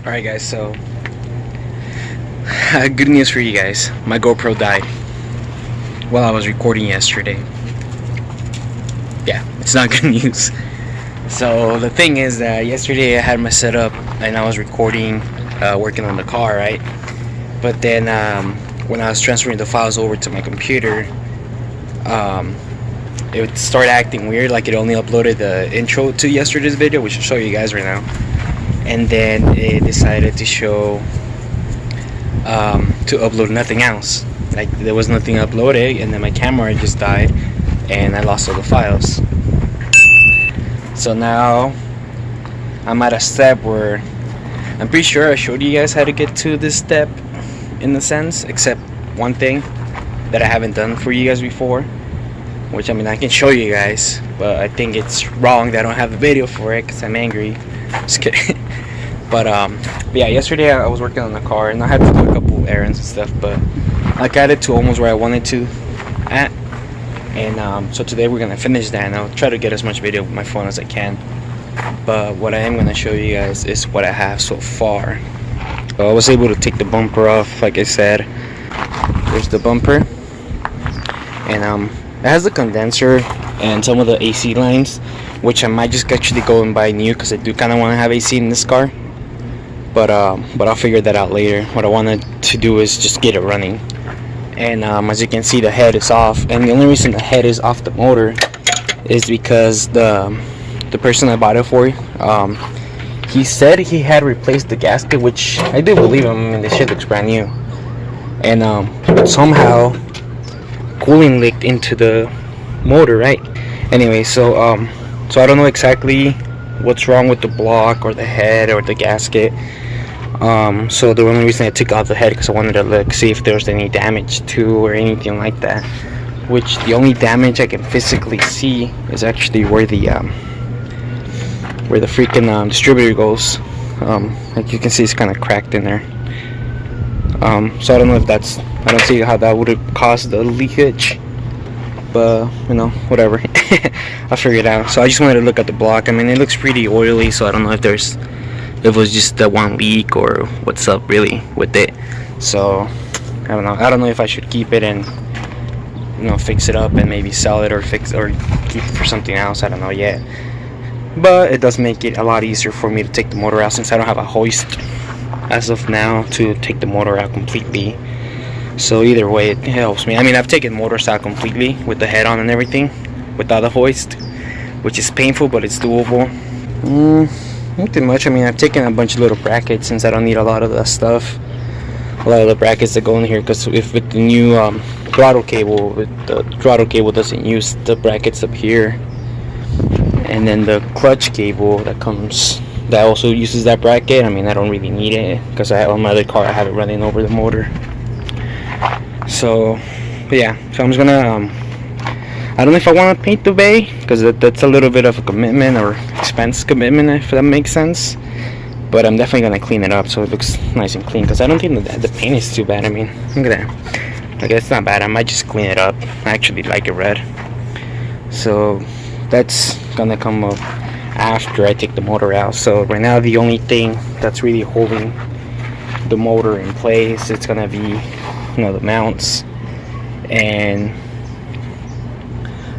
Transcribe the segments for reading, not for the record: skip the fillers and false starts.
Alright guys, so good news for you guys. My GoPro died while I was recording yesterday. Yeah, it's not good news. So the thing is that yesterday I had my setup and I was recording, working on the car, right? But then when I was transferring the files over to my computer, it started acting weird, like it only uploaded the intro to yesterday's video, which I'll show you guys right now. And then it decided to show to upload nothing else. Like there was nothing uploaded, and then my camera just died and I lost all the files. So now I'm at a step where I'm pretty sure I showed you guys how to get to this step in a sense, except one thing that I haven't done for you guys before, which I mean I can show you guys, but I think it's wrong that I don't have a video for it because I'm angry. Just kidding. But yeah, yesterday I was working on the car and I had to do a couple errands and stuff, but I got it to almost where I wanted to at, and so today we're gonna finish that, and I'll try to get as much video with my phone as I can. But what I am gonna show you guys is what I have so far. So I was able to take the bumper off, like I said. There's the bumper, and it has the condenser and some of the AC lines, which I might just actually go and buy new because I do kind of want to have AC in this car. But I'll figure that out later. What I wanted to do is just get it running. And as you can see, the head is off, and the only reason the head is off the motor is because the person I bought it for, he said he had replaced the gasket, which I do believe him. I mean, this shit looks brand new. And but somehow cooling leaked into the motor, right? Anyway, so I don't know exactly what's wrong with the block or the head or the gasket. So the only reason I took out the head because I wanted to look, see if there was any damage to or anything like that. Which the only damage I can physically see is actually where the freaking distributor goes. Like you can see, it's kind of cracked in there. So I don't know if that's, I don't see how that would have caused the leakage, but you know, whatever. I'll figure it out. So I just wanted to look at the block. I mean, it looks pretty oily, so I don't know if it was just that one leak or what's up really with it. So I don't know if I should keep it and, you know, fix it up and maybe sell it or keep it for something else. I don't know yet, but it does make it a lot easier for me to take the motor out, since I don't have a hoist as of now to take the motor out completely. So either way, it helps me. I mean, I've taken motors out completely with the head on and everything without a hoist, which is painful, but it's doable. Nothing much. I mean, I've taken a bunch of little brackets since I don't need a lot of the stuff, a lot of the brackets that go in here, because if with the new throttle cable, the throttle cable doesn't use the brackets up here, and then the clutch cable that comes, that also uses that bracket. I mean, I don't really need it because I have on my other car, I have it running over the motor. So yeah, so I'm just gonna I don't know if I want to paint the bay, because that's a little bit of a commitment or expense commitment, if that makes sense. But I'm definitely gonna clean it up so it looks nice and clean, because I don't think the paint is too bad. I mean, look at that. Like, it's not bad. I might just clean it up. I actually like it red. So that's gonna come up after I take the motor out. So right now the only thing that's really holding the motor in place, it's gonna be, you know, the mounts. And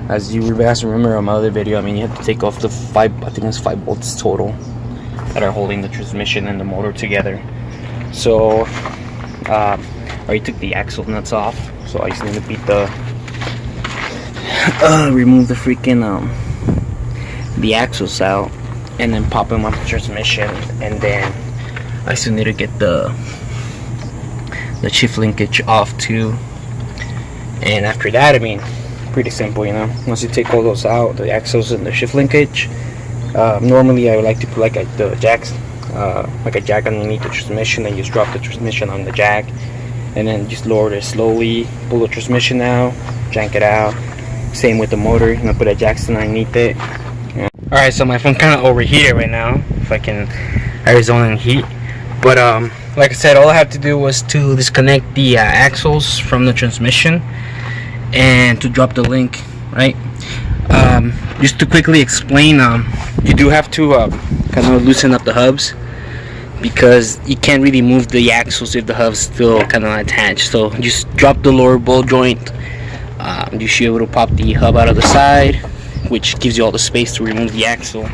as you guys remember on my other video, I mean, you have to take off the I think it's 5 bolts total that are holding the transmission and the motor together. So I already took the axle nuts off, so I just need to beat the remove the freaking the axles out, and then pop them off the transmission. And then I still need to get the shift linkage off too. And after that, I mean, pretty simple, you know. Once you take all those out, the axles and the shift linkage, normally I would like to put like a jack underneath the transmission, and just drop the transmission on the jack, and then just lower it slowly, pull the transmission out, jank it out. Same with the motor, you know, put a jack underneath it. Yeah. Alright, so my phone kind of overheated right now, if I can Arizona in heat. But like I said, all I have to do was to disconnect the axles from the transmission and to drop the link, right? Just to quickly explain, you do have to kind of loosen up the hubs because you can't really move the axles if the hub's still kind of attached. So just drop the lower ball joint. You should be able to pop the hub out of the side, which gives you all the space to remove the axle,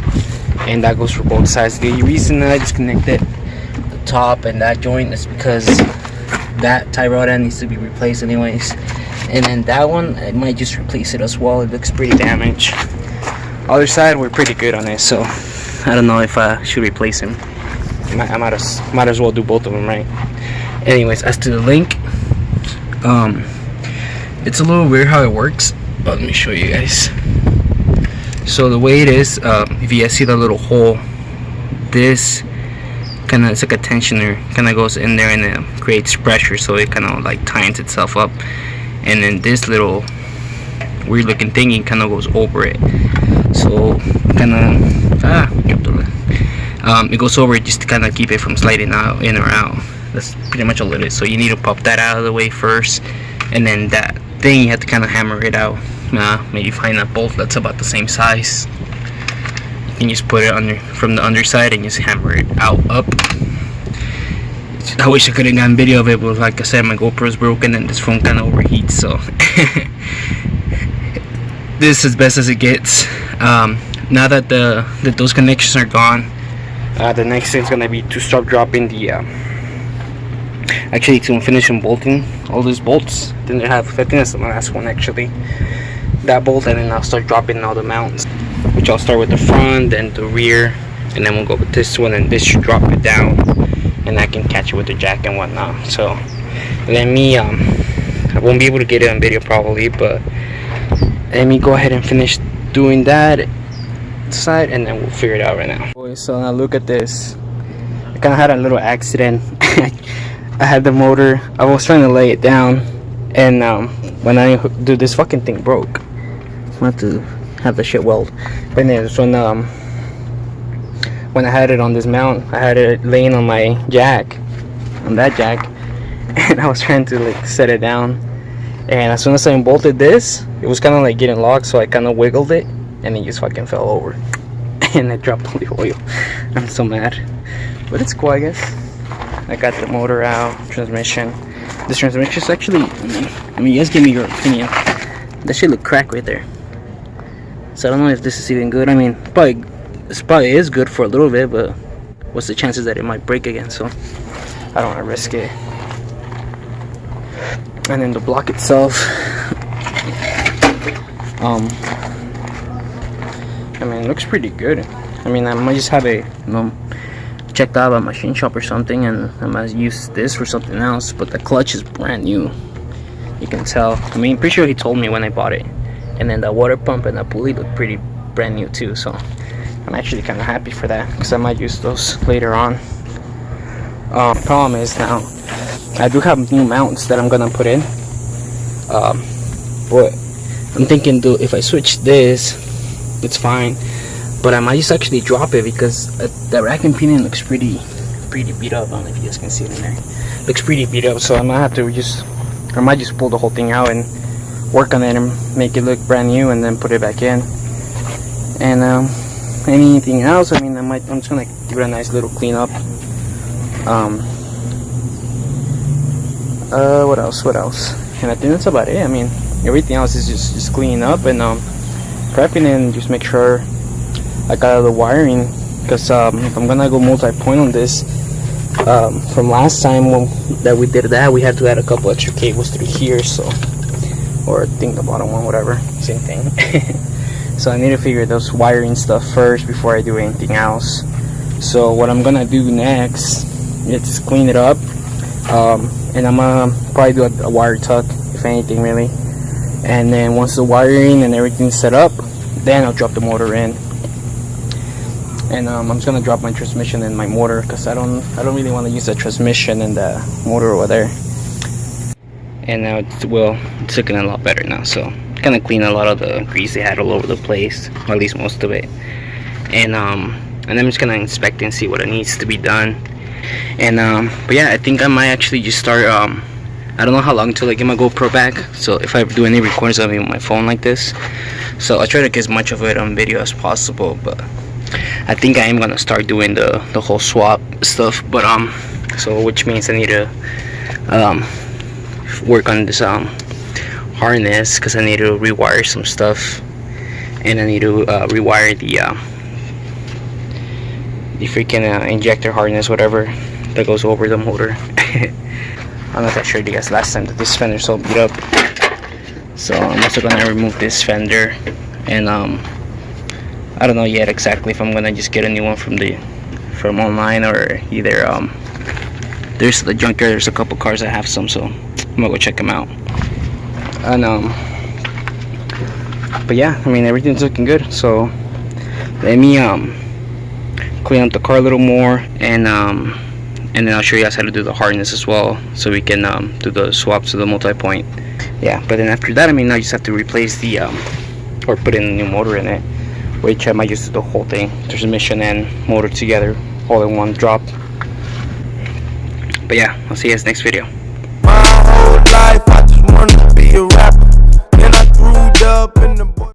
and that goes for both sides. The reason that I disconnected the top and that joint is because that tie rod end needs to be replaced anyways, and then that one I might just replace it as well. It looks pretty damaged. Other side we're pretty good on it, so I don't know if I should replace him. I might as well do both of them, right? Anyways, as to the link, it's a little weird how it works, but let me show you guys. So the way it is, if you guys see the little hole, this kind of, it's like a tensioner, kind of goes in there and it creates pressure, so it kind of like tightens itself up, and then this little weird looking thingy kind of goes over it. So kind of it goes over it just to kind of keep it from sliding out in or out. That's pretty much all it is. So you need to pop that out of the way first, and then that thing you have to kind of hammer it out. Maybe find a bolt that's about the same size. You can just put it under from the underside and just hammer it out up. I wish I could have gotten video of it, but like I said, my GoPro's broken and this phone kind of overheats, so this is as best as it gets. Now that those connections are gone, the next thing is gonna be to start dropping the actually to finish bolting all these bolts. Then I think that's the last one actually, that bolt, and then I'll start dropping all the mounts, which I'll start with the front, then the rear, and then we'll go with this one, and this should drop it down, and I can catch it with the jack and whatnot. So let me I won't be able to get it on video probably, but let me go ahead and finish doing that side, and then we'll figure it out right now. Boys, so now look at this. I kind of had a little accident. I had the motor, I was trying to lay it down, and when I do, this fucking thing broke. I have to have the shit weld. But then when I had it on this mount, I had it laying on my jack, on that jack, and I was trying to like set it down, and as soon as I bolted this, it was kind of like getting locked, so I kind of wiggled it, and it just fucking fell over, and it dropped all the oil. I'm so mad, but it's cool, I guess. I got the motor out, transmission. This transmission is actually, I mean, you guys give me your opinion. That shit look cracked right there. So I don't know if this is even good. I mean, this probably is good for a little bit, but what's the chances that it might break again? So I don't want to risk it. And then the block itself, I mean, it looks pretty good. I mean, I might just have a, checked out at machine shop or something, and I might use this for something else. But the clutch is brand new, you can tell. I mean, pretty sure he told me when I bought it. And then the water pump and the pulley look pretty brand new too, so I'm actually kind of happy for that, because I might use those later on. Problem is, now I do have new mounts that I'm gonna put in, but I'm thinking, if I switch this, it's fine, but I might just actually drop it, because the rack and pinion looks pretty beat up. I don't know if you guys can see it in there. Looks pretty beat up, so I might have to I might just pull the whole thing out and work on it and make it look brand new, and then put it back in. And anything else, I mean, I'm just gonna give it a nice little clean up. What else? And I think that's about it. I mean, everything else is just cleaning up and prepping, and just make sure I got all the wiring, because if I'm gonna go multi-point on this, from last time that we did that, we had to add a couple extra cables through here, so, or I think the bottom one, whatever, same thing. So I need to figure those wiring stuff first before I do anything else. So what I'm gonna do next is just clean it up, and I'm gonna probably do a wire tuck, if anything, really. And then once the wiring and everything's set up, then I'll drop the motor in. And I'm just gonna drop my transmission and my motor, because I don't really want to use the transmission and the motor over there. And now it's looking a lot better now, so kind of clean a lot of the grease they had all over the place, or at least most of it. And I'm just gonna inspect and see what it needs to be done. And but yeah, I think I might actually just start. I don't know how long until I get my GoPro back, so if I do any recordings of me on my phone like this, so I'll try to get as much of it on video as possible. But I think I am gonna start doing the whole swap stuff, but so which means I need to work on this harness, because I need to rewire some stuff, and I need to rewire the freaking injector harness, whatever that goes over the motor. I don't know if I showed you guys last time that this fender's so beat up, so I'm also gonna remove this fender, and I don't know yet exactly if I'm gonna just get a new one from online, or either there's the junkyard. There's a couple cars that have some, so I'm gonna go check them out. And but yeah, I mean, everything's looking good. So let me clean up the car a little more, and then I'll show you guys how to do the harness as well, so we can do the swaps to the multi-point. Yeah, but then after that, I mean, I just have to replace the or put in a new motor in it, which I might just do the whole thing, transmission and motor together, all in one drop. But yeah, I'll see you guys next video.